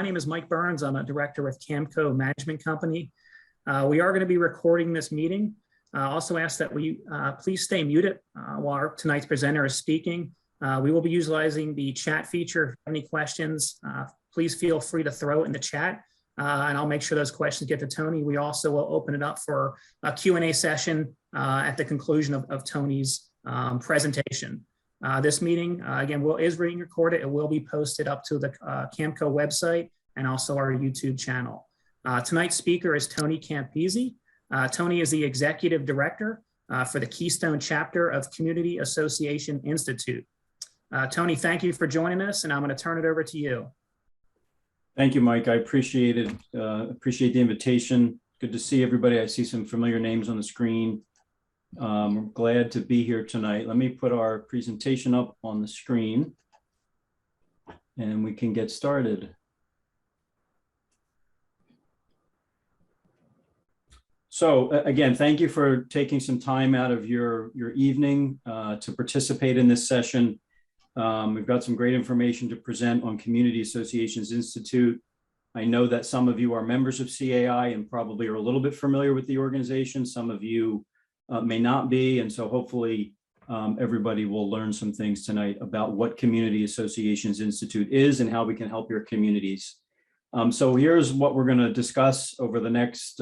my name is Mike Burns. I'm a director with CAMCO Management Company. We are going to be recording this meeting. Also ask that we please stay muted while tonight's presenter is speaking. We will be utilizing the chat feature. If you have any questions, please feel free to throw it in the chat, and I'll make sure those questions get to Tony. We also will open it up for a Q&A session at the conclusion of Tony's presentation. This meeting, again, is being recorded. It will be posted up to the CAMCO website and also our YouTube channel. Tonight's speaker is Tony Campisi. Tony is the Executive Director for the Keystone Chapter of Community Association Institute. Tony, thank you for joining us, and I'm going to turn it over to you. Thank you, Mike. I appreciate it. Appreciate the invitation. Good to see everybody. I see some familiar names on the screen. I'm glad to be here tonight. Let me put our presentation up on the screen and we can get started. So again, thank you for taking some time out of your evening to participate in this session. We've got some great information to present on Community Associations Institute. I know that some of you are members of CAI and probably are a little bit familiar with the organization. Some of you may not be, and so hopefully everybody will learn some things tonight about what Community Associations Institute is and how we can help your communities. So here's what we're going to discuss over the next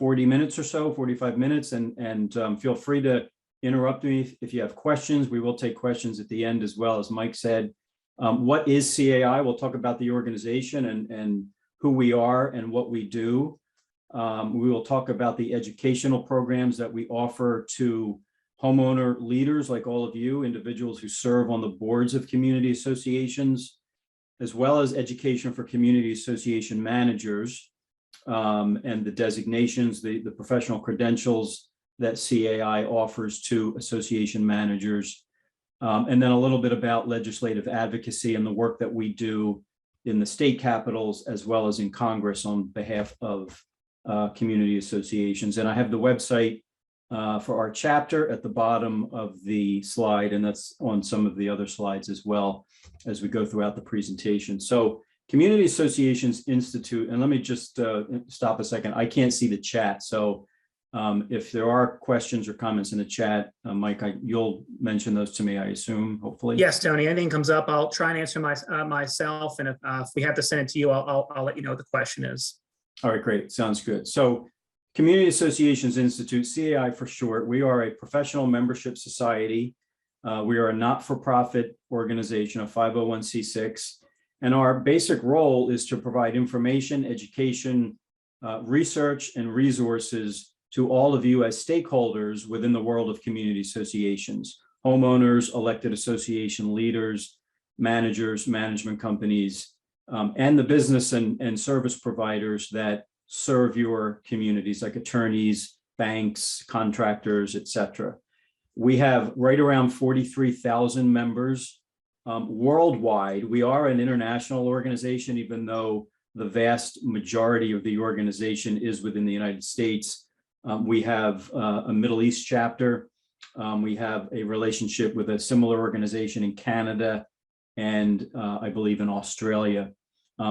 40 minutes or so, 45 minutes, and feel free to interrupt me if you have questions. We will take questions at the end as well. As Mike said, what is CAI? We'll talk about the organization and who we are and what we do. We will talk about the educational programs that we offer to homeowner leaders like all of you, individuals who serve on the boards of community associations, as well as education for community association managers and the designations, the professional credentials that CAI offers to association managers. And then a little bit about legislative advocacy and the work that we do in the state capitals as well as in Congress on behalf of community associations. And I have the website for our chapter at the bottom of the slide, and that's on some of the other slides as well as we go throughout the presentation. So Community Associations Institute, and let me just stop a second. I can't see the chat, so if there are questions or comments in the chat, Mike, you'll mention those to me, I assume, hopefully. Yes, Tony, anything comes up, I'll try and answer myself, and if we have to send it to you, I'll let you know what the question is. All right, great. Sounds good. So Community Associations Institute, CAI for short, we are a professional membership society. We are a not-for-profit organization, a 501c6, and our basic role is to provide information, education, research, and resources to all of you as stakeholders within the world of community associations, homeowners, elected association leaders, managers, management companies, and the business and service providers that serve your communities, like attorneys, banks, contractors, et cetera. We have right around 43,000 members worldwide. We are an international organization, even though the vast majority of the organization is within the United States. We have a Middle East chapter. We have a relationship with a similar organization in Canada and I believe in Australia.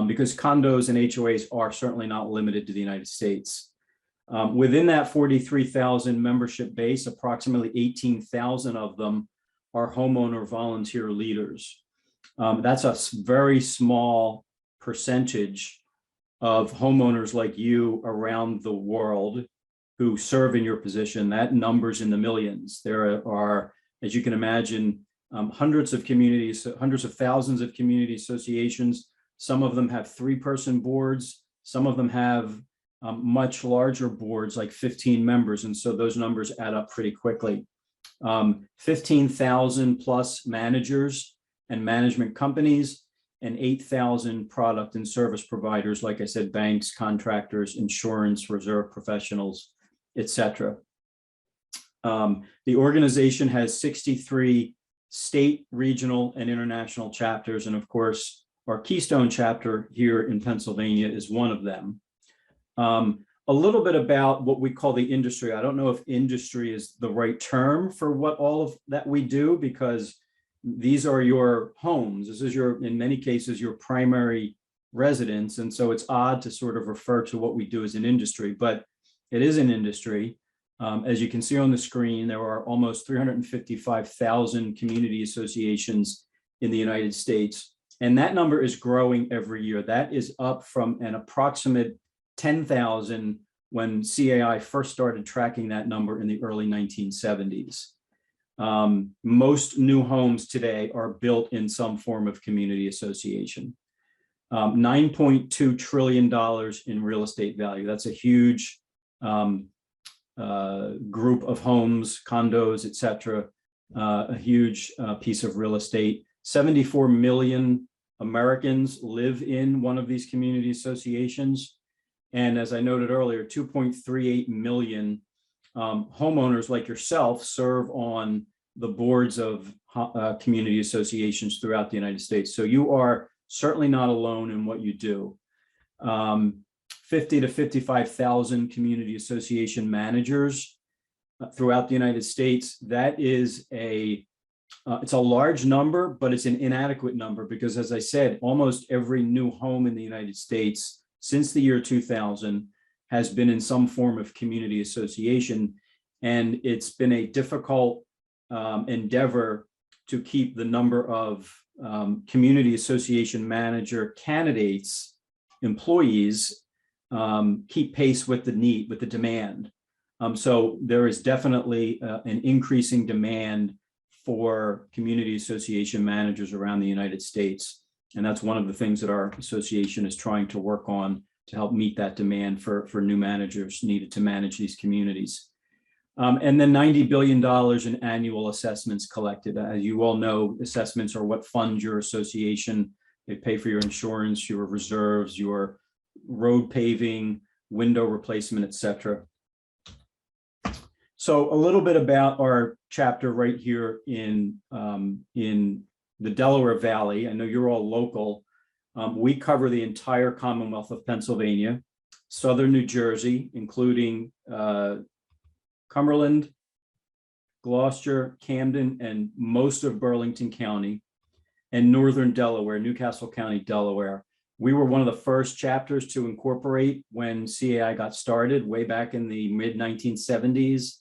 Because condos and HOAs are certainly not limited to the United States. Within that 43,000 membership base, approximately 18,000 of them are homeowner volunteer leaders. That's a very small percentage of homeowners like you around the world who serve in your position. That number's in the millions. There are, as you can imagine, hundreds of thousands of community associations. Some of them have 3-person boards. Some of them have much larger boards, like 15 members. And so those numbers add up pretty quickly. 15,000 plus managers and management companies, and 8,000 product and service providers, like I said, banks, contractors, insurance, reserve professionals, et cetera. The organization has 63 state, regional, and international chapters. And of course, our Keystone chapter here in Pennsylvania is one of them. A little bit about what we call the industry. I don't know if industry is the right term for what all of that we do, because these are your homes. This is in many cases, your primary residents. And so it's odd to sort of refer to what we do as an industry, but it is an industry. As you can see on the screen, there are almost 355,000 community associations in the United States. And that number is growing every year. That is up from an approximate 10,000 when CAI first started tracking that number in the early 1970s. Most new homes today are built in some form of community association. $9.2 trillion in real estate value. That's a huge group of homes, condos, et cetera, a huge piece of real estate. 74 million Americans live in one of these community associations. And as I noted earlier, 2.38 million homeowners like yourself serve on the boards of community associations throughout the United States. So you are certainly not alone in what you do. 50 to 55,000 community association managers throughout the United States. That is it's a large number, but it's an inadequate number because, as I said, almost every new home in the United States since the year 2000 has been in some form of community association. And it's been a difficult endeavor to keep the number of community association manager candidates, employees, keep pace with the need, with the demand. So there is definitely an increasing demand for community association managers around the United States. And that's one of the things that our association is trying to work on to help meet that demand for new managers needed to manage these communities. And then $90 billion in annual assessments collected. As you all know, assessments are what fund your association. They pay for your insurance, your reserves, your road paving, window replacement, et cetera. So a little bit about our chapter right here in the Delaware Valley. I know you're all local. We cover the entire Commonwealth of Pennsylvania, southern New Jersey, including Cumberland, Gloucester, Camden, and most of Burlington County, and northern Delaware, Newcastle County, Delaware. We were one of the first chapters to incorporate when CAI got started way back in the mid-1970s.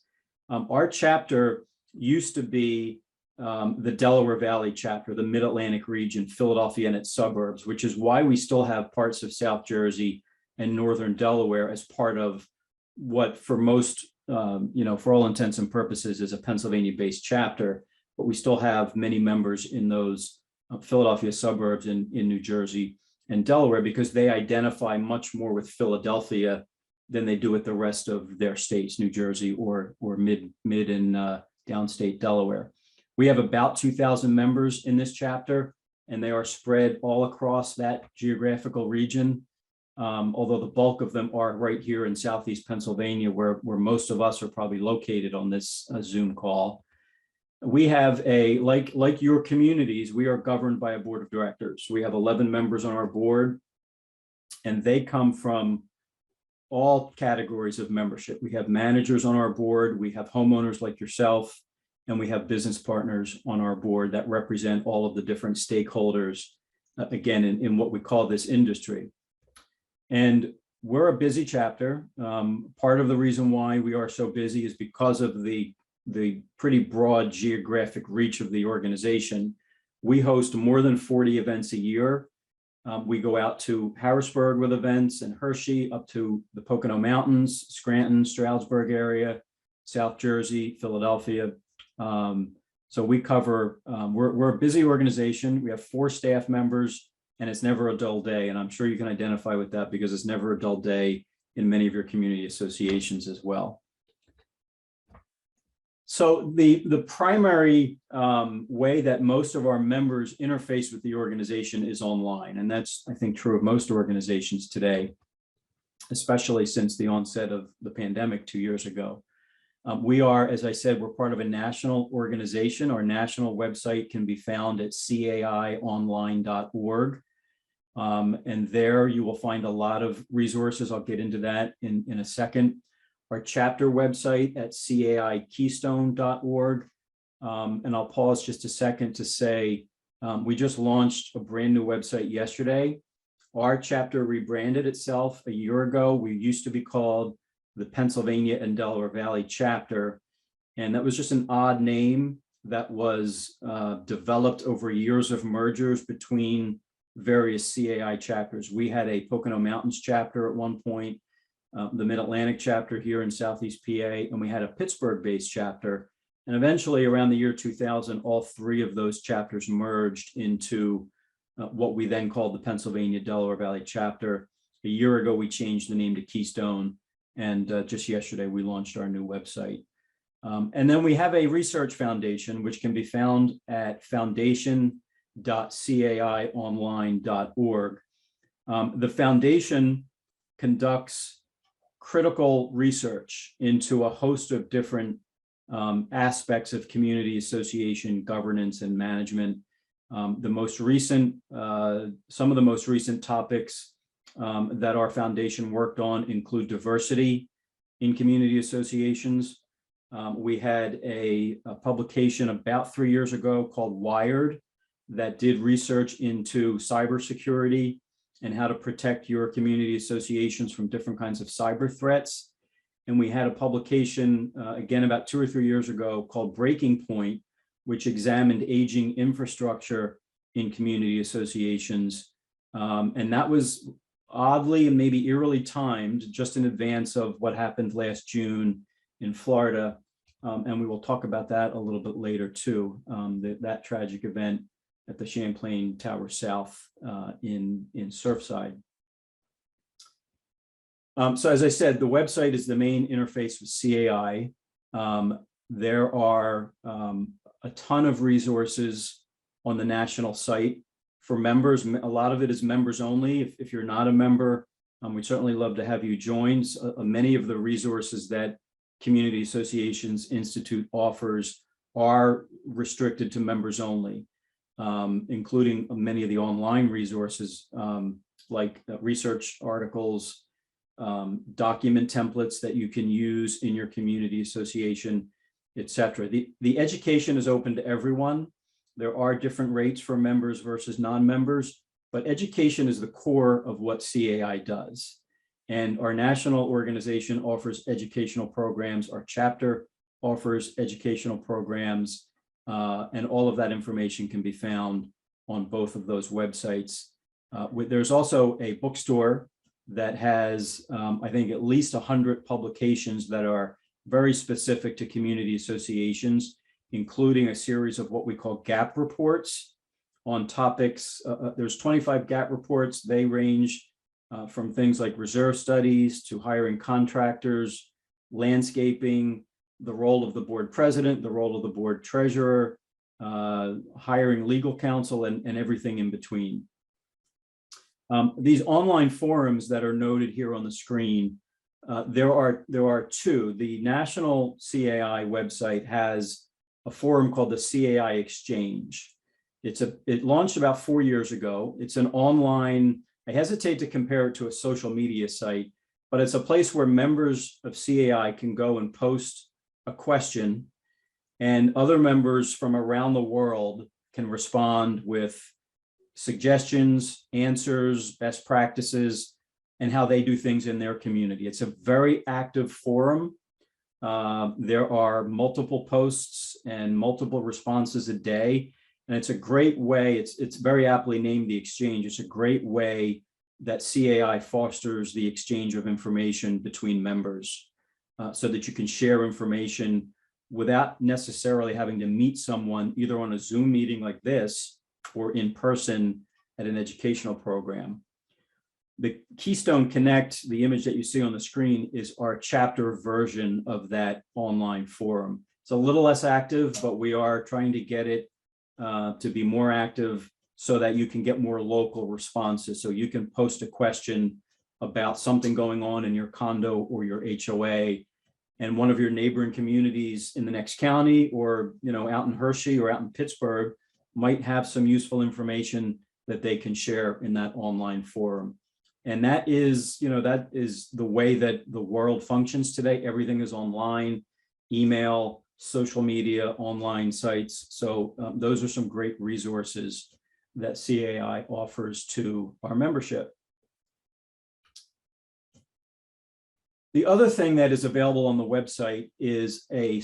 Our chapter used to be the Delaware Valley chapter, the Mid-Atlantic region, Philadelphia and its suburbs, which is why we still have parts of South Jersey and northern Delaware as part of what for most, for all intents and purposes is a Pennsylvania-based chapter, but we still have many members in those Philadelphia suburbs in New Jersey and Delaware because they identify much more with Philadelphia than they do with the rest of their states, New Jersey or mid and downstate Delaware. We have about 2,000 members in this chapter, and they are spread all across that geographical region, although the bulk of them are right here in Southeast Pennsylvania, where most of us are probably located on this Zoom call. We have like your communities, we are governed by a board of directors. We have 11 members on our board, and they come from all categories of membership. We have managers on our board, we have homeowners like yourself, and we have business partners on our board that represent all of the different stakeholders, again, in what we call this industry. And we're a busy chapter. Part of the reason why we are so busy is because of the pretty broad geographic reach of the organization. We host more than 40 events a year. We go out to Harrisburg with events and Hershey, up to the Pocono Mountains, Scranton, Stroudsburg area, South Jersey, Philadelphia. So we cover, we're a busy organization. We have 4 staff members, and it's never a dull day. And I'm sure you can identify with that because it's never a dull day in many of your community associations as well. So the primary way that most of our members interface with the organization is online. And that's, I think, true of most organizations today, especially since the onset of the pandemic 2 years ago. We are, as I said, we're part of a national organization. Our national website can be found at caionline.org. And there you will find a lot of resources. I'll get into that in a second. Our chapter website at caikeystone.org. And I'll pause just a second to say, we just launched a brand new website yesterday. Our chapter rebranded itself a year ago. We used to be called the Pennsylvania and Delaware Valley chapter. And that was just an odd name that was developed over years of mergers between various CAI chapters. We had a Pocono Mountains chapter at one point, the Mid-Atlantic chapter here in Southeast PA, and we had a Pittsburgh-based chapter. And eventually around the year 2000, all three of those chapters merged into what we then called the Pennsylvania Delaware Valley chapter. A year ago, we changed the name to Keystone. And just yesterday, we launched our new website. And then we have a research foundation, which can be found at foundation.caionline.org. The foundation conducts critical research into a host of different aspects of community association governance and management. Some of the most recent topics that our foundation worked on include diversity in community associations. We had a publication about 3 years ago called Wired that did research into cybersecurity and how to protect your community associations from different kinds of cyber threats. And we had a publication, again, about 2 or 3 years ago called Breaking Point, which examined aging infrastructure in community associations. And that was oddly and maybe eerily timed just in advance of what happened last June in Florida. And we will talk about that a little bit later too, that tragic event at the Champlain Tower South in Surfside. So as I said, the website is the main interface with CAI. There are a ton of resources on the national site for members. A lot of it is members only. If you're not a member, we'd certainly love to have you join. Many of the resources that Community Associations Institute offers are restricted to members only, including many of the online resources like research articles, document templates that you can use in your community association, etc. The education is open to everyone. There are different rates for members versus non-members, but education is the core of what CAI does. And our national organization offers educational programs. Our chapter offers educational programs, and all of that information can be found on both of those websites. There's also a bookstore that has, I think, at least 100 publications that are very specific to community associations, including a series of what we call gap reports on topics. There's 25 gap reports. They range from things like reserve studies to hiring contractors, landscaping, the role of the board president, the role of the board treasurer, hiring legal counsel, and everything in between. These online forums that are noted here on the screen, there are two. The national CAI website has a forum called the CAI Exchange. It launched about 4 years ago. It's an online, I hesitate to compare it to a social media site, but it's a place where members of CAI can go and post a question, and other members from around the world can respond with suggestions, answers, best practices, and how they do things in their community. It's a very active forum. There are multiple posts and multiple responses a day. And it's a great way, it's very aptly named the Exchange. It's a great way that CAI fosters the exchange of information between members so that you can share information without necessarily having to meet someone either on a Zoom meeting like this or in person at an educational program. The Keystone Connect, the image that you see on the screen, is our chapter version of that online forum. It's a little less active, but we are trying to get it to be more active so that you can get more local responses. So you can post a question about something going on in your condo or your HOA, and one of your neighboring communities in the next county, or out in Hershey or out in Pittsburgh, might have some useful information that they can share in that online forum. And that is the way that the world functions today. Everything is online, email, social media, online sites. So those are some great resources that CAI offers to our membership. The other thing that is available on the website is a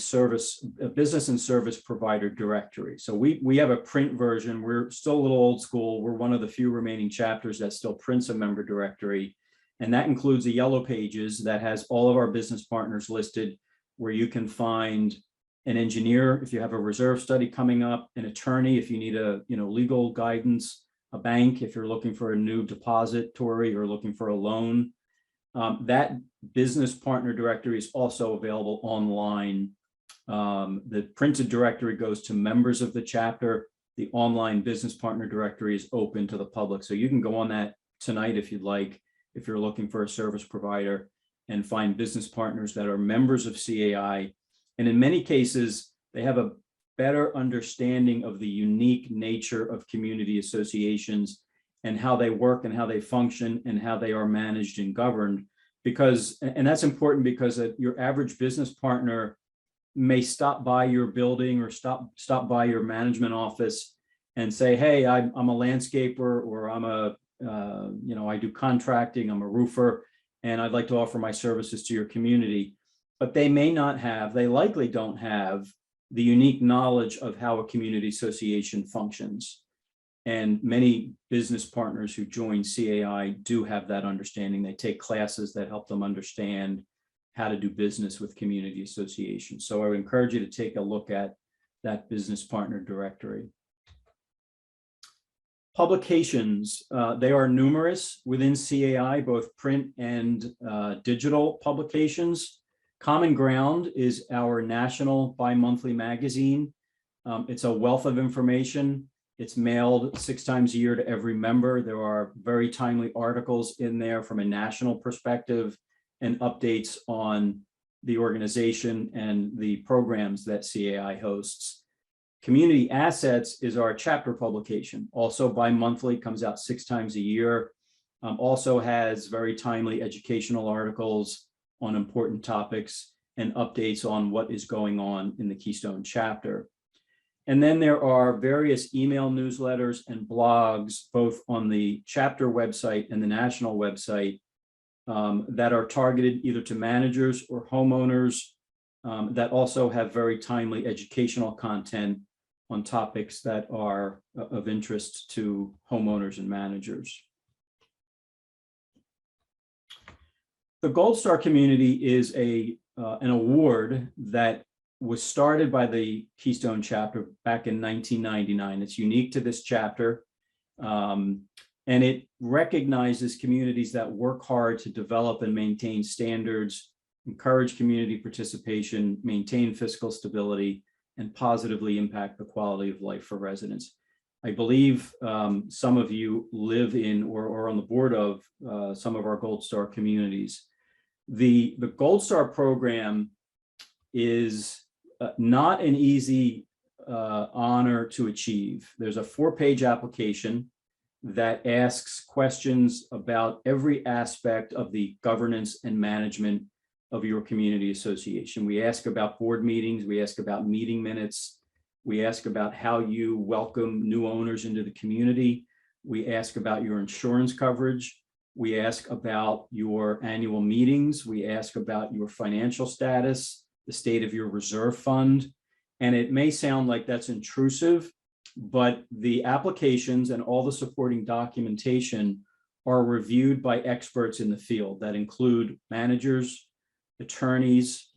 business and service provider directory. So we have a print version. We're still a little old school. We're one of the few remaining chapters that still prints a member directory. And that includes the yellow pages that has all of our business partners listed, where you can find an engineer if you have a reserve study coming up, an attorney if you need a legal guidance, a bank if you're looking for a new depository or looking for a loan. That business partner directory is also available online. The printed directory goes to members of the chapter. The online business partner directory is open to the public. So you can go on that tonight if you'd like, if you're looking for a service provider, and find business partners that are members of CAI. And in many cases, they have a better understanding of the unique nature of community associations and how they work and how they function and how they are managed and governed. And that's important because your average business partner may stop by your building or stop by your management office and say, hey, I'm a landscaper, or I do contracting, I'm a roofer, and I'd like to offer my services to your community. But they likely don't have the unique knowledge of how a community association functions. And many business partners who join CAI do have that understanding. They take classes that help them understand how to do business with community associations. So I would encourage you to take a look at that business partner directory. Publications, they are numerous within CAI, both print and digital publications. Common Ground is our national bi-monthly magazine. It's a wealth of information. It's mailed 6 times a year to every member. There are very timely articles in there from a national perspective and updates on the organization and the programs that CAI hosts. Community Assets is our chapter publication, also bi-monthly, comes out 6 times a year. Also has very timely educational articles on important topics and updates on what is going on in the Keystone chapter. And then there are various email newsletters and blogs, both on the chapter website and the national website, that are targeted either to managers or homeowners, that also have very timely educational content on topics that are of interest to homeowners and managers. The Gold Star Community is an award that was started by the Keystone chapter back in 1999. It's unique to this chapter, and it recognizes communities that work hard to develop and maintain standards, encourage community participation, maintain fiscal stability, and positively impact the quality of life for residents. I believe some of you live in or are on the board of some of our Gold Star communities. The Gold Star program is not an easy honor to achieve. There's a 4-page application that asks questions about every aspect of the governance and management of your community association. We ask about board meetings, we ask about meeting minutes, we ask about how you welcome new owners into the community, we ask about your insurance coverage, we ask about your annual meetings, we ask about your financial status, the state of your reserve fund. And it may sound like that's intrusive, but the applications and all the supporting documentation are reviewed by experts in the field that include managers, attorneys,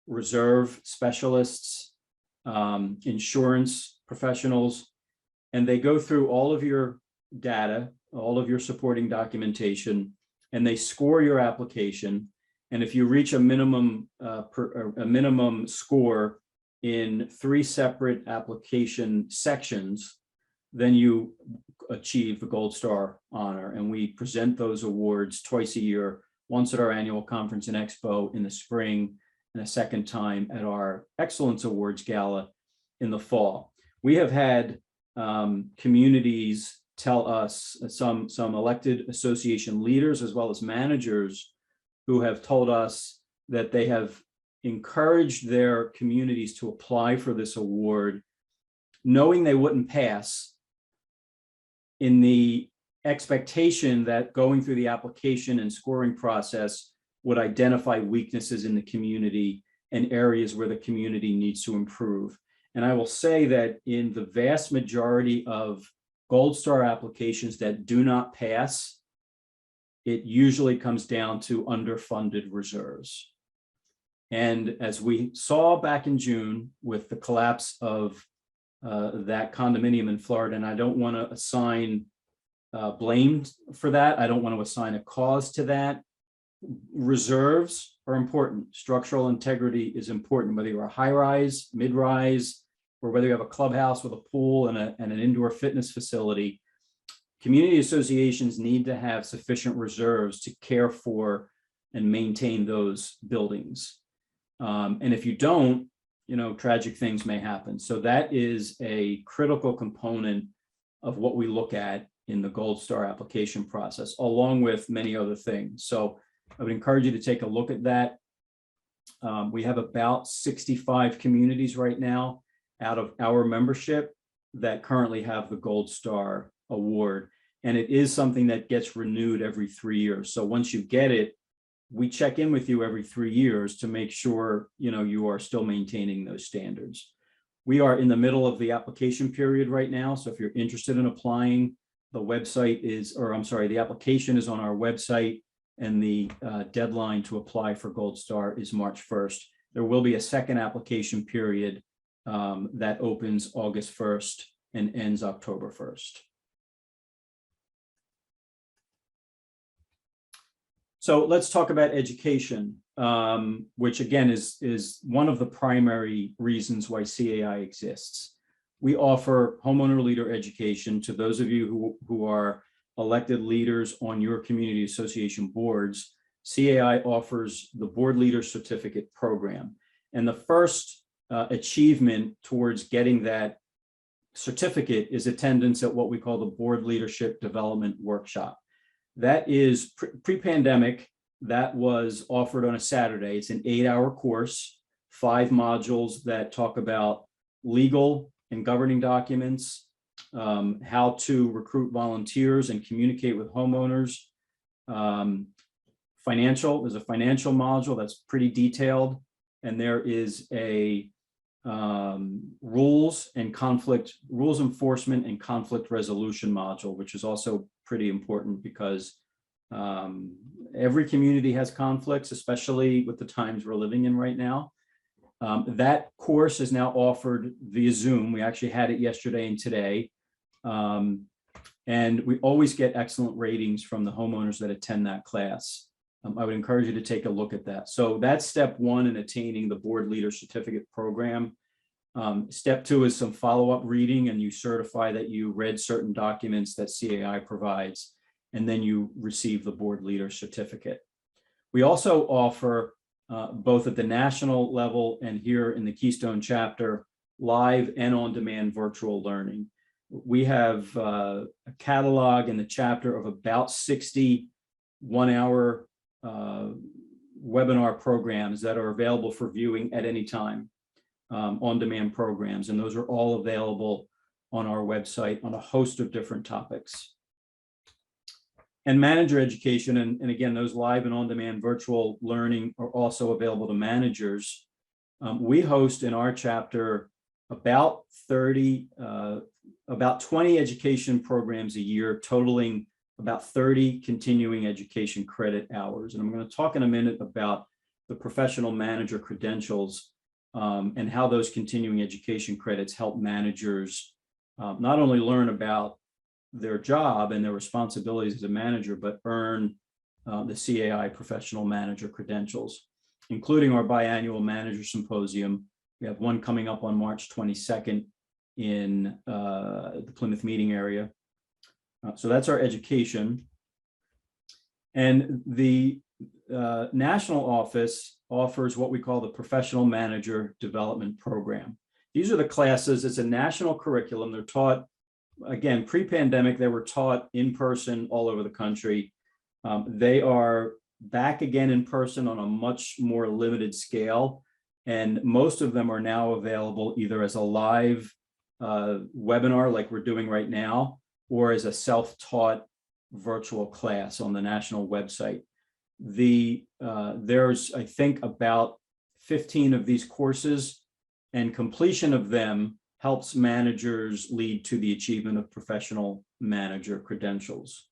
reserve specialists, insurance professionals, and they go through all of your data, all of your supporting documentation, and they score your application. And if you reach a minimum score in 3 separate application sections, then you achieve the Gold Star honor. And we present those awards twice a year, once at our annual conference and expo in the spring, and a second time at our Excellence Awards Gala in the fall. We have had communities tell us, some elected association leaders as well as managers, who have told us that they have encouraged their communities to apply for this award, knowing they wouldn't pass, in the expectation that going through the application and scoring process would identify weaknesses in the community and areas where the community needs to improve. And I will say that in the vast majority of Gold Star applications that do not pass, it usually comes down to underfunded reserves. And as we saw back in June with the collapse of that condominium in Florida, and I don't want to assign blame for that. I don't want to assign a cause to that. Reserves are important. Structural integrity is important, whether you're a high-rise, mid-rise, or whether you have a clubhouse with a pool and an indoor fitness facility. Community associations need to have sufficient reserves to care for and maintain those buildings. And if you don't, tragic things may happen. So that is a critical component of what we look at in the Gold Star application process, along with many other things. So I would encourage you to take a look at that. We have about 65 communities right now out of our membership that currently have the Gold Star award. And it is something that gets renewed every 3 years. So once you get it, we check in with you every 3 years to make sure you are still maintaining those standards. We are in the middle of the application period right now. So if you're interested in applying, the application is on our website, and the deadline to apply for Gold Star is March 1st. There will be a second application period that opens August 1st and ends October 1st. So let's talk about education, which again is one of the primary reasons why CAI exists. We offer homeowner leader education to those of you who are elected leaders on your community association boards. CAI offers the Board Leader Certificate Program. And the first achievement towards getting that certificate is attendance at what we call the Board Leadership Development Workshop. That is pre-pandemic. That was offered on a Saturday. It's an 8-hour course, 5 modules that talk about legal and governing documents, how to recruit volunteers and communicate with homeowners. There's a financial module that's pretty detailed, and there is a rules enforcement and conflict resolution module, which is also pretty important because every community has conflicts, especially with the times we're living in right now. That course is now offered via Zoom. We actually had it yesterday and today. And we always get excellent ratings from the homeowners that attend that class. I would encourage you to take a look at that. So that's step 1 in attaining the Board Leader Certificate Program. Step 2 is some follow-up reading, and you certify that you read certain documents that CAI provides, and then you receive the Board Leader Certificate. We also offer, both at the national level and here in the Keystone chapter, live and on-demand virtual learning. We have a catalog in the chapter of about 60 one-hour webinar programs that are available for viewing at any time, on-demand programs, and those are all available on our website on a host of different topics. And manager education, and again, those live and on-demand virtual learning are also available to managers. We host in our chapter about 20 education programs a year, totaling about 30 continuing education credit hours. And I'm going to talk in a minute about the professional manager credentials and how those continuing education credits help managers not only learn about their job and their responsibilities as a manager, but earn the CAI professional manager credentials, including our biannual manager symposium. We have one coming up on March 22nd in the Plymouth meeting area. So that's our education. And the national office offers what we call the Professional Manager Development Program. These are the classes. It's a national curriculum. They're taught, again, pre-pandemic, they were taught in person all over the country. They are back again in person on a much more limited scale. And most of them are now available either as a live webinar like we're doing right now, or as a self-taught virtual class on the national website. there's, I think, about 15 of these courses, and completion of them helps managers lead to the achievement of professional manager credentials.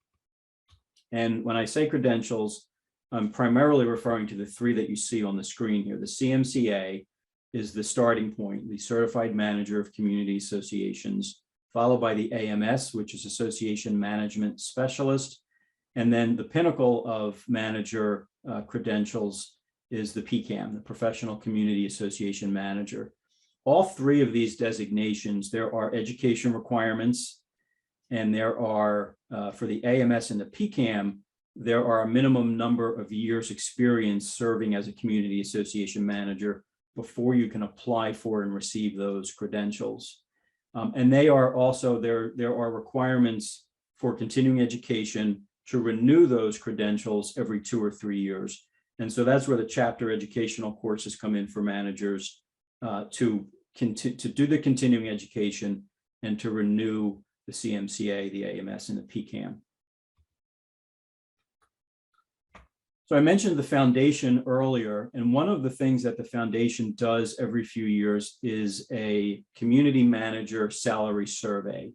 And when I say credentials, I'm primarily referring to the three that you see on the screen here. The CMCA is the starting point, the Certified Manager of Community Associations, followed by the AMS, which is Association Management Specialist. And then the pinnacle of manager credentials is the PCAM, the Professional Community Association Manager. All three of these designations, there are education requirements, and there are, for the AMS and the PCAM, there are a minimum number of years experience serving as a community association manager before you can apply for and receive those credentials. And they are also, there are requirements for continuing education to renew those credentials every 2 or 3 years. And so that's where the chapter educational courses come in for managers to do the continuing education and to renew the CMCA, the AMS, and the PCAM. So I mentioned the foundation earlier, and one of the things that the foundation does every few years is a community manager salary survey.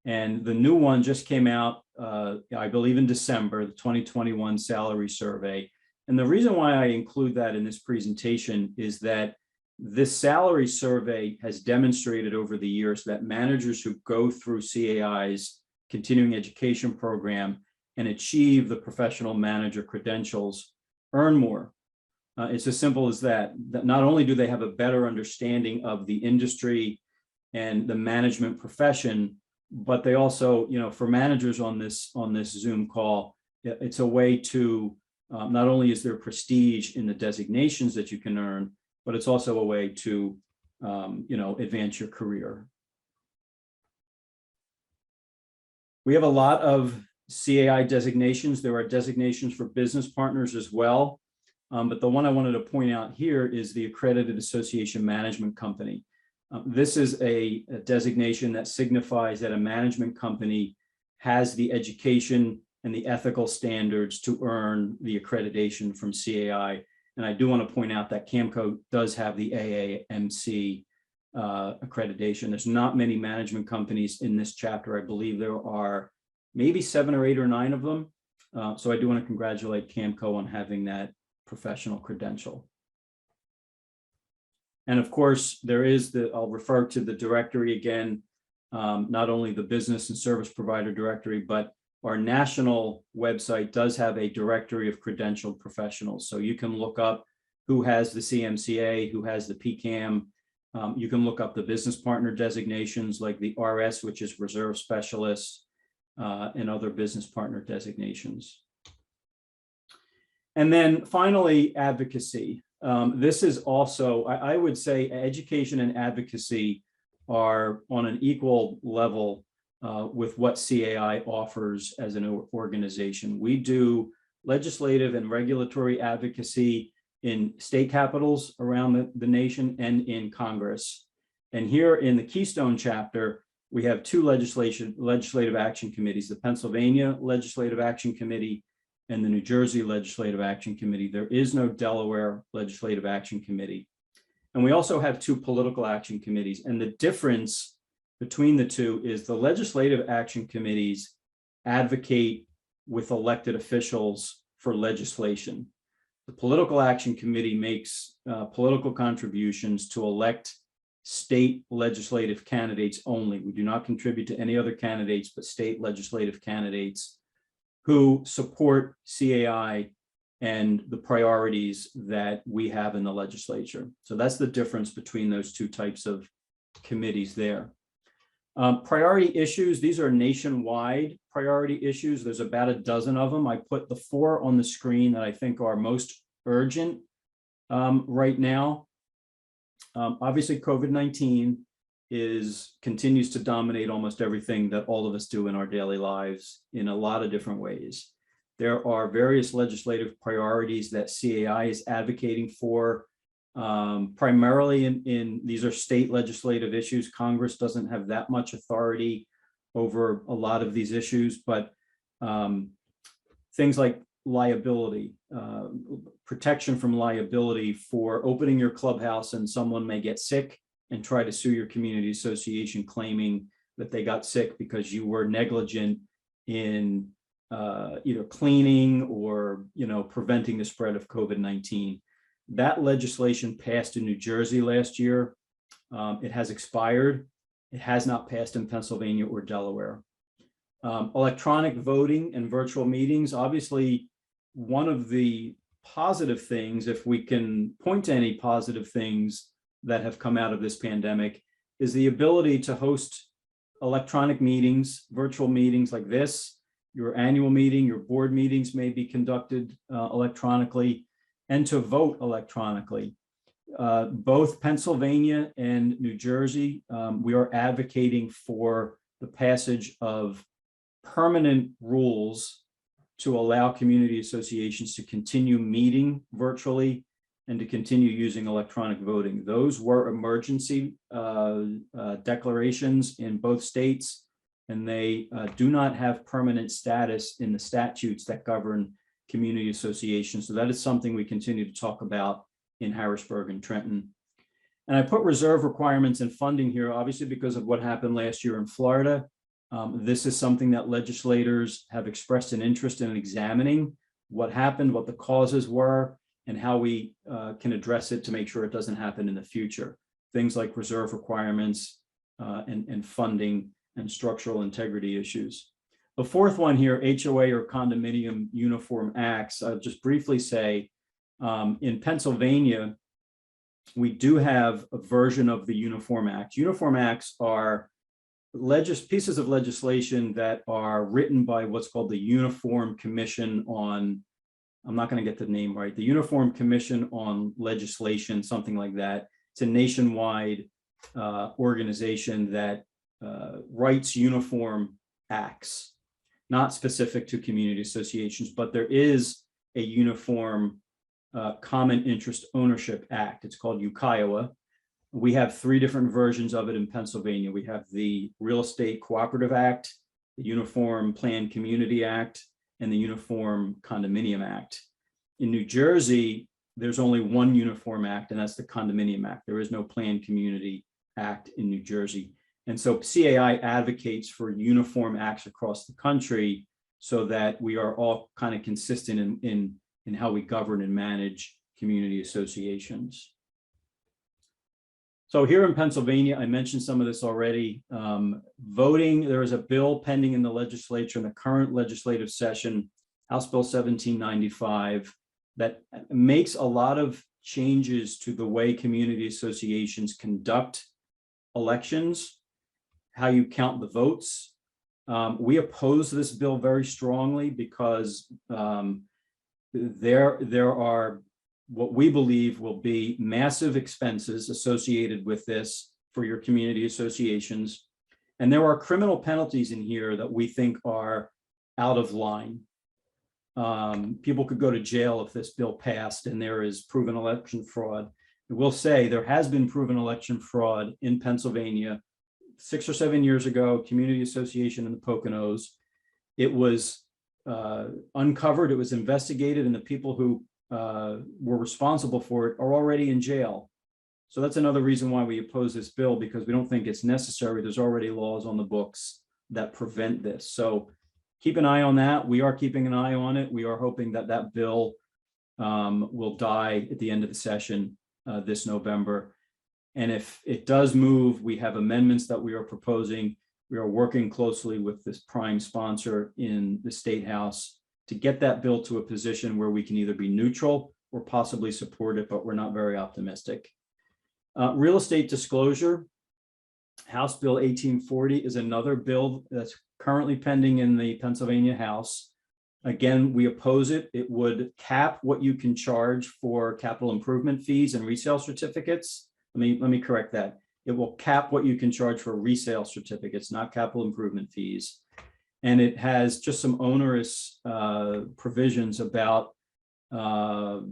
And the new one just came out, I believe in December, the 2021 salary survey. And the reason why I include that in this presentation is that this salary survey has demonstrated over the years that managers who go through CAI's continuing education program and achieve the professional manager credentials earn more. It's as simple as that. That not only do they have a better understanding of the industry and the management profession, but they also, you know, for managers on this Zoom call, it's a way to, not only is there prestige in the designations that you can earn, but it's also a way to, you know, advance your career. We have a lot of CAI designations. There are designations for business partners as well. But the one I wanted to point out here is the Accredited Association Management Company. This is a designation that signifies that a management company has the education and the ethical standards to earn the accreditation from CAI. And I do want to point out that CAMCO does have the AAMC accreditation. There's not many management companies in this chapter. I believe there are maybe 7 or 8 or 9 of them. So I do want to congratulate CAMCO on having that professional credential. And of course, there is I'll refer to the directory again, not only the business and service provider directory, but our national website does have a directory of credentialed professionals. So you can look up who has the CMCA, who has the PCAM. You can look up the business partner designations like the RS, which is Reserve Specialist, and other business partner designations. And then finally, advocacy. This is also, I would say education and advocacy are on an equal level with what CAI offers as an organization. We do legislative and regulatory advocacy in state capitals around the nation and in Congress. And here in the Keystone chapter, we have 2 legislative action committees, the Pennsylvania Legislative Action Committee and the New Jersey Legislative Action Committee. There is no Delaware Legislative Action Committee. And we also have 2 political action committees. And the difference between the two is the legislative action committees advocate with elected officials for legislation. The political action committee makes political contributions to elect state legislative candidates only. We do not contribute to any other candidates, but state legislative candidates who support CAI and the priorities that we have in the legislature. So that's the difference between those 2 types of committees there. Priority issues, these are nationwide priority issues. There's about a dozen of them. I put the 4 on the screen that I think are most urgent right now. Obviously, COVID-19 continues to dominate almost everything that all of us do in our daily lives in a lot of different ways. There are various legislative priorities that CAI is advocating for. Primarily in these are state legislative issues. Congress doesn't have that much authority over a lot of these issues, but things like liability, protection from liability for opening your clubhouse and someone may get sick and try to sue your community association claiming that they got sick because you were negligent in either cleaning or preventing the spread of COVID-19. That legislation passed in New Jersey last year. It has expired. It has not passed in Pennsylvania or Delaware. Electronic voting and virtual meetings, obviously one of the positive things, if we can point to any positive things that have come out of this pandemic, is the ability to host electronic meetings, virtual meetings like this. Your annual meeting, your board meetings may be conducted electronically, and to vote electronically. Both Pennsylvania and New Jersey, we are advocating for the passage of permanent rules to allow community associations to continue meeting virtually and to continue using electronic voting. Those were emergency declarations in both states, and they do not have permanent status in the statutes that govern community associations. So that is something we continue to talk about in Harrisburg and Trenton. And I put reserve requirements and funding here, obviously because of what happened last year in Florida. This is something that legislators have expressed an interest in examining what happened, what the causes were, and how we can address it to make sure it doesn't happen in the future. Things like reserve requirements and funding and structural integrity issues. The fourth one here, HOA or condominium uniform acts. I'll just briefly say, in Pennsylvania, we do have a version of the Uniform Act. Uniform acts are pieces of legislation that are written by what's called the Uniform Commission on, I'm not going to get the name right, the Uniform Commission on Legislation, something like that. It's a nationwide organization that writes uniform acts, not specific to community associations, but there is a uniform common interest ownership act. It's called UKIOA. We have 3 different versions of it in Pennsylvania. We have the Real Estate Cooperative Act, the Uniform Planned Community Act, and the Uniform Condominium Act. In New Jersey, there's only one uniform act, and that's the Condominium Act. There is no Planned Community Act in New Jersey. And so CAI advocates for uniform acts across the country so that we are all kind of consistent in how we govern and manage community associations. So here in Pennsylvania, I mentioned some of this already. Voting, there is a bill pending in the legislature in the current legislative session, House Bill 1795, that makes a lot of changes to the way community associations conduct elections, how you count the votes. We oppose this bill very strongly because there are what we believe will be massive expenses associated with this for your community associations. And there are criminal penalties in here that we think are out of line. People could go to jail if this bill passed and there is proven election fraud. I will say there has been proven election fraud in Pennsylvania 6 or 7 years ago, community association in the Poconos. It was uncovered, it was investigated, and the people who were responsible for it are already in jail. So that's another reason why we oppose this bill, because we don't think it's necessary. There's already laws on the books that prevent this. So keep an eye on that. We are keeping an eye on it. We are hoping that that bill will die at the end of the session this November. And if it does move, we have amendments that we are proposing. We are working closely with this prime sponsor in the State House to get that bill to a position where we can either be neutral or possibly support it, but we're not very optimistic. Real estate disclosure, House Bill 1840 is another bill that's currently pending in the Pennsylvania House. Again, we oppose it. It would cap what you can charge for capital improvement fees and resale certificates. Let me correct that. It will cap what you can charge for resale certificates, not capital improvement fees. And it has just some onerous provisions about the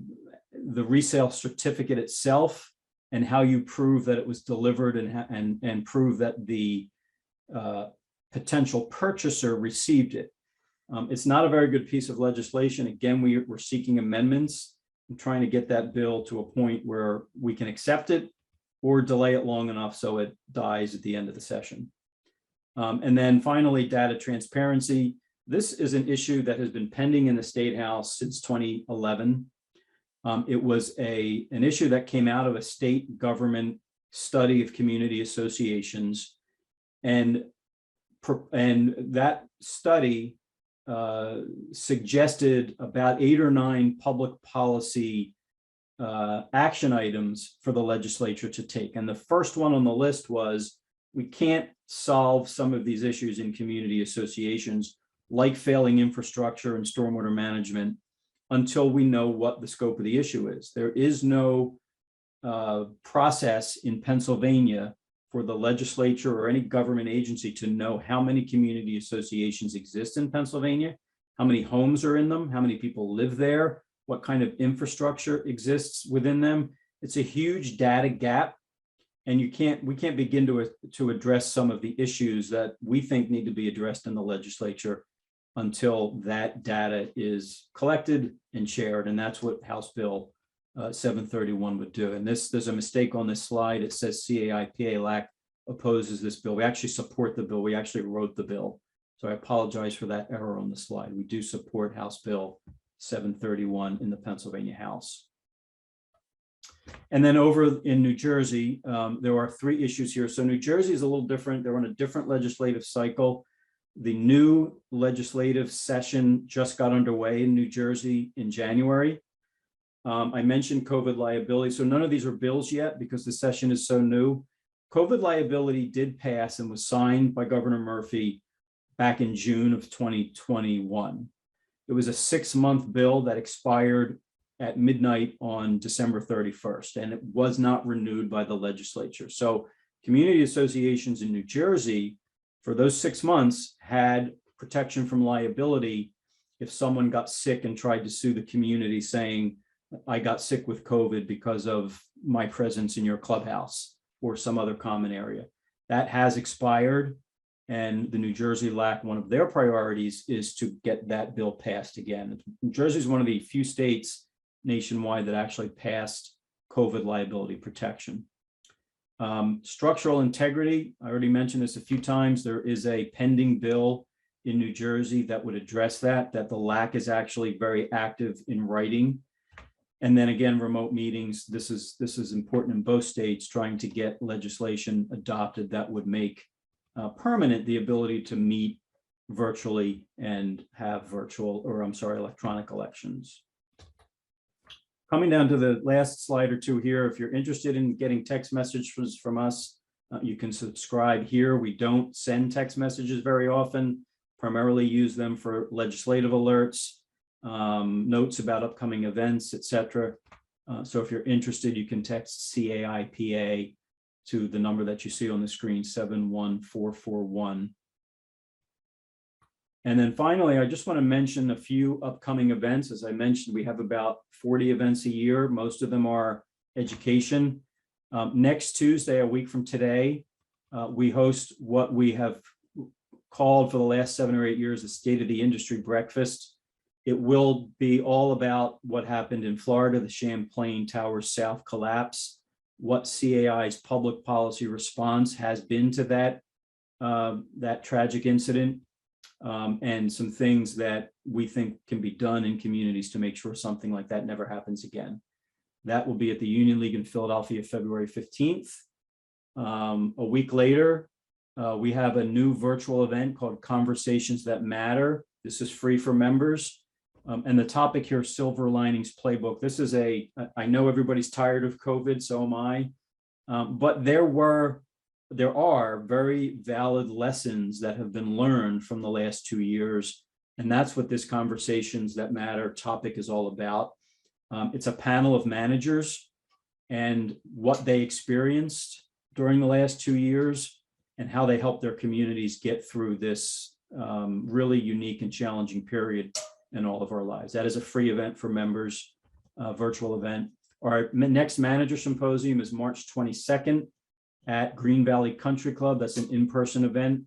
resale certificate itself and how you prove that it was delivered and prove that the potential purchaser received it. It's not a very good piece of legislation. Again, we're seeking amendments and trying to get that bill to a point where we can accept it or delay it long enough so it dies at the end of the session. And then finally, data transparency. This is an issue that has been pending in the State House since 2011. It was an issue that came out of a state government study of community associations. And that study suggested about 8 or 9 public policy action items for the legislature to take. And the first one on the list was, we can't solve some of these issues in community associations, like failing infrastructure and stormwater management, until we know what the scope of the issue is. There is no process in Pennsylvania for the legislature or any government agency to know how many community associations exist in Pennsylvania, how many homes are in them, how many people live there, what kind of infrastructure exists within them. It's a huge data gap, and we can't begin to address some of the issues that we think need to be addressed in the legislature until that data is collected and shared. And that's what House Bill 731 would do. And there's a mistake on this slide. It says CAI PA-LAC opposes this bill. We actually support the bill. We actually wrote the bill. So I apologize for that error on the slide. We do support House Bill 731 in the Pennsylvania House. And then over in New Jersey, there are 3 issues here. So New Jersey is a little different. They're on a different legislative cycle. The new legislative session just got underway in New Jersey in January. I mentioned COVID liability. So none of these are bills yet because the session is so new. COVID liability did pass and was signed by Governor Murphy back in June of 2021. It was a 6-month bill that expired at midnight on December 31st, and it was not renewed by the legislature. So community associations in New Jersey for those 6 months had protection from liability if someone got sick and tried to sue the community saying, I got sick with COVID because of my presence in your clubhouse or some other common area. That has expired, and the New Jersey LAC, one of their priorities is to get that bill passed again. New Jersey is one of the few states nationwide that actually passed COVID liability protection. Structural integrity, I already mentioned this a few times. There is a pending bill in New Jersey that would address that the LAC is actually very active in writing. And then again, remote meetings. This is important in both states, trying to get legislation adopted that would make permanent the ability to meet virtually and have electronic elections. Coming down to the last slide or two here, if you're interested in getting text messages from us, you can subscribe here. We don't send text messages very often, primarily use them for legislative alerts, notes about upcoming events, etc. So if you're interested, you can text CAIPA to the number that you see on the screen, 71441. And then finally, I just want to mention a few upcoming events. As I mentioned, we have about 40 events a year. Most of them are education. Next Tuesday, a week from today, we host what we have called for the last 7 or 8 years the State of the Industry Breakfast. It will be all about what happened in Florida, the Champlain Towers South collapse, what CAI's public policy response has been to that tragic incident, and some things that we think can be done in communities to make sure something like that never happens again. That will be at the Union League in Philadelphia, February 15th. A week later, we have a new virtual event called Conversations That Matter. This is free for members. And the topic here, Silver Linings Playbook. This is I know everybody's tired of COVID, so am I. But there are very valid lessons that have been learned from the last 2 years. And that's what this Conversations That Matter topic is all about. It's a panel of managers and what they experienced during the last 2 years and how they helped their communities get through this really unique and challenging period in all of our lives. That is a free event for members, virtual event. Our next manager symposium is March 22nd at Green Valley Country Club. That's an in-person event.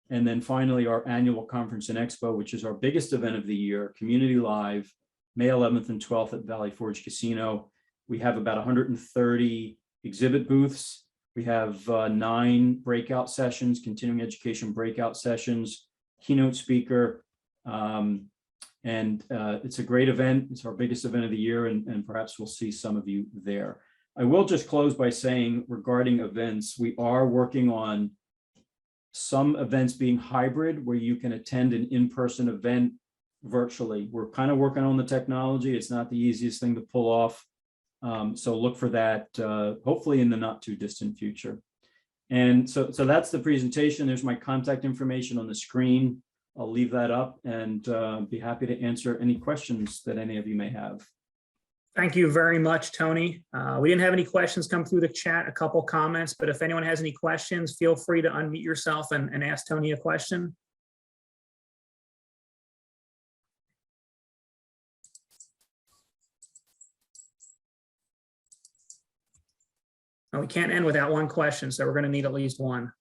And then finally, our annual conference and expo, which is our biggest event of the year, Community Live, May 11th and 12th at Valley Forge Casino. We have about 130 exhibit booths. We have 9 breakout sessions, continuing education breakout sessions, keynote speaker. It's a great event. It's our biggest event of the year, and perhaps we'll see some of you there. I will just close by saying, regarding events, we are working on some events being hybrid, where you can attend an in-person event virtually. We're kind of working on the technology. It's not the easiest thing to pull off. So look for that, hopefully in the not too distant future. And so that's the presentation. There's my contact information on the screen. I'll leave that up and be happy to answer any questions that any of you may have. Thank you very much, Tony. We didn't have any questions come through the chat, a couple comments, but if anyone has any questions, feel free to unmute yourself and ask Tony a question. And we can't end without one question, so we're going to need at least one.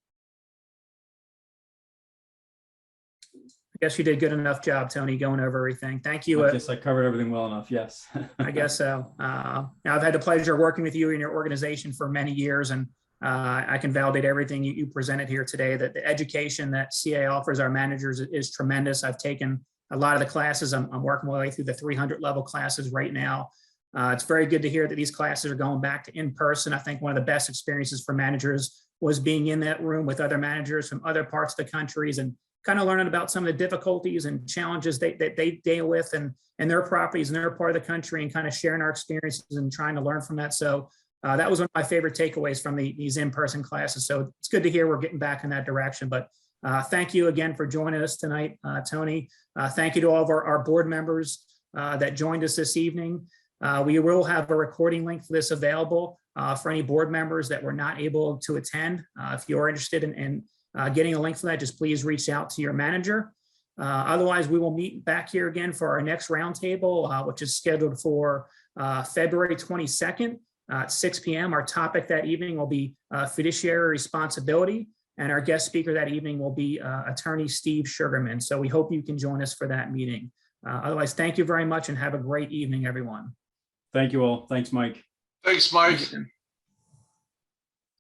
I guess you did good enough job, Tony, going over everything. Thank you. I guess I covered everything well enough. Yes. I guess so. Now I've had the pleasure of working with you and your organization for many years, and I can validate everything you presented here today, that the education that CAI offers our managers is tremendous. I've taken a lot of the classes. I'm working my way through the 300 level classes right now. It's very good to hear that these classes are going back to in-person. I think one of the best experiences for managers was being in that room with other managers from other parts of the countries and kind of learning about some of the difficulties and challenges that they deal with and their properties and their part of the country, and kind of sharing our experiences and trying to learn from that. So that was one of my favorite takeaways from these in-person classes. So it's good to hear we're getting back in that direction. But thank you again for joining us tonight, Tony. Thank you to all of our board members that joined us this evening. We will have a recording link for this available for any board members that were not able to attend. If you're interested in getting a link for that, just please reach out to your manager. Otherwise, we will meet back here again for our next roundtable, which is scheduled for February 22nd at 6 p.m. Our topic that evening will be fiduciary responsibility, and our guest speaker that evening will be attorney Steve Sugarman. So we hope you can join us for that meeting. Otherwise, thank you very much and have a great evening, everyone. Thank you all. Thanks, Mike. Thanks, Mike.